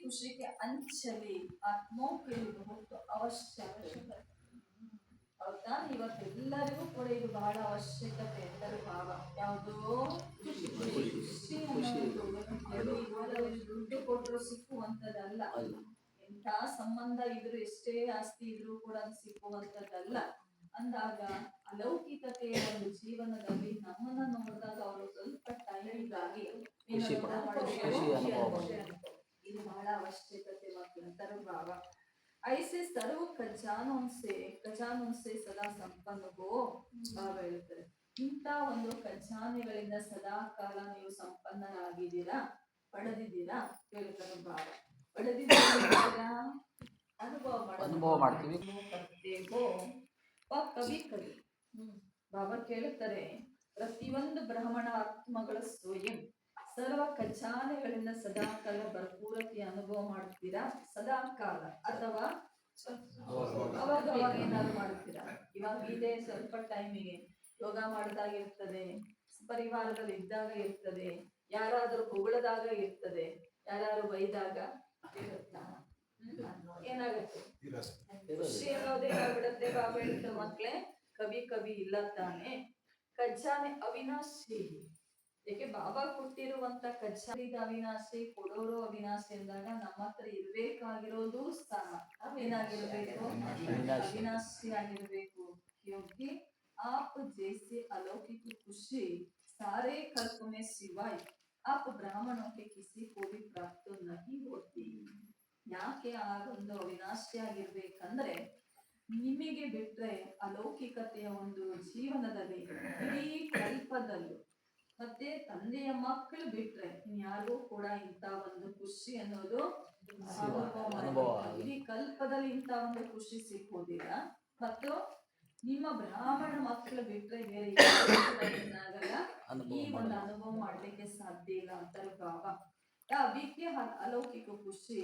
खुशी के अंचली आत्माओं के लिए बहुत आवश्यक है ಹೌದಾ ಇವತ್ತೆಲ್ಲರಿಗೂ ಕೂಡ ಇದು ಬಹಳ ಅವಶ್ಯಕತೆ ಎಲ್ಲರ ಭಾವ ಯಾವುದು ಖುಷಿ ಅನ್ನೋದು ದುಡ್ಡು ಕೊಟ್ಟರು ಸಿಕ್ಕುವಂತದಲ್ಲ ಎಂಥ ಸಂಬಂಧ ಇದ್ರು ಎಷ್ಟೇ ಆಸ್ತಿ ಇದ್ರೂ ಕೂಡ ಅದು ಸಿಕ್ಕುವಂತದ್ದಲ್ಲ ಅಂದಾಗ ಅಲೌಕಿಕತೆಯ ಒಂದು ಜೀವನದಲ್ಲಿ ನಮ್ಮನ್ನ ನೋಡಿದಾಗ ಅವರು ಸ್ವಲ್ಪ ಟೈಮಿಗಾಗಿ ಇದು ಬಹಳ ಅವಶ್ಯಕತೆ ಮಕ್ಕಳ ಭಾವ ऐसे सर्व ಖಜಾನೋನ್ ಸೆ ಸದಾ ಸಂಪನ್ನಗೋ ಭಾವ ಹೇಳ್ತಾರೆ ಇಂಥ ಒಂದು ಖಜಾನೆಗಳಿಂದ ಸದಾ ಕಾಲ ನೀವು ಸಂಪನ್ನರಾಗಿದ್ದೀರಾ ಪಡೆದಿದ್ದೀರಾ ಹೇಳ್ತಾರೆ ಭಾವ ಪಡೆದಿದ್ದೀರಾ ಅನುಭವ ಮಾಡ್ತೀವಿ ಕವಿ ಕವಿ ಬಾಬಾ ಕೇಳುತ್ತಾರೆ ಪ್ರತಿಯೊಂದು ಬ್ರಾಹ್ಮಣ ಆತ್ಮಗಳ ಸ್ವಯಂ ಸರ್ವ ಖಜಾನೆಗಳಿಂದ ಸದಾಕಾಲ ಭರ್ಪೂರತೆ ಅನುಭವ ಮಾಡ್ತೀರಾ ಸದಾಕಾಲ ಅಥವಾ ಅವಾಗ ಏನಾದ್ರು ಮಾಡ್ತೀರಾ ಇವಾಗ ಇದೆ ಸ್ವಲ್ಪ ಟೈಮಿಗೆ ಯೋಗ ಮಾಡಿದಾಗ ಇರ್ತದೆ ಪರಿವಾರದಲ್ಲಿ ಇದ್ದಾಗ ಇರ್ತದೆ ಯಾರಾದ್ರೂ ಹೊಗಳದಾಗ ಇರ್ತದೆ ಯಾರು ಬೈದಾಗ ಇರುತ್ತಾ ಏನಾಗುತ್ತೆ ಖುಷಿ ಅನ್ನೋದೇನಾಗ್ಬಿಡತ್ತೆ ಬಾಬಾ ಹೇಳ್ತಾರೆ ಮಕ್ಳೇ ಕವಿ ಕವಿ ಇಲ್ಲ ತಾನೆ ಖಜಾನೆ ಅವಿನಾಶಿ ಏಕೆ ಬಾಬಾ ಕೊಟ್ಟಿರುವಂತ ಖಜಾನೆ ಅವಿನಾಶಿ ಕೊಡೋರು ಅವಿನಾಶಿ ಅಂದಾಗ ನಮ್ಮ ಹತ್ರ ಇರ್ಬೇಕಾಗಿರೋದು ಸ್ಥಾನ ಏನಾಗಿರ್ಬೇಕು ಅವಿನಾಶಿ ಆಗಿರ್ಬೇಕು ಕ್ಯೋಂಕಿ आप जैसे अलौकिक खुशी सारे कल्प में सिवाय आप ब्राह्मणों के किसी को भी प्राप्त नहीं होती ಯಾಕೆ ಆ ಒಂದು ಅವಿನಾಶಿ ಆಗಿರ್ಬೇಕಂದ್ರೆ ನಿಮಗೆ ಬಿಟ್ರೆ ಅಲೌಕಿಕತೆಯ ಒಂದು ಜೀವನದಲ್ಲಿ ಇಡೀ ಕಲ್ಪದಲ್ಲೂ ಮತ್ತೆ ತಂದೆಯ ಮಕ್ಕಳು ಬಿಟ್ರೆ ಇನ್ಯಾರಿಗೂ ಕೂಡ ಇಂಥ ಒಂದು ಖುಷಿ ಅನ್ನೋದು ಅನುಭವ ಇಡೀ ಕಲ್ಪದಲ್ಲಿ ಇಂಥ ಒಂದು ಖುಷಿ ಸಿಕ್ಕೋದಿಲ್ಲ ಮತ್ತು ನಿಮ್ಮ ಬ್ರಾಹ್ಮಣ ಮಕ್ಕಳು ಬಿಟ್ರೆ ಬೇರೆ ಏನಾಗಲ್ಲ ಈ ಒಂದು ಅನುಭವ ಮಾಡ್ಲಿಕ್ಕೆ ಸಾಧ್ಯ ಇಲ್ಲ ಅಂತಾರೆ ಬಾಬಾ ಅಲೌಕಿಕ ಖುಷಿ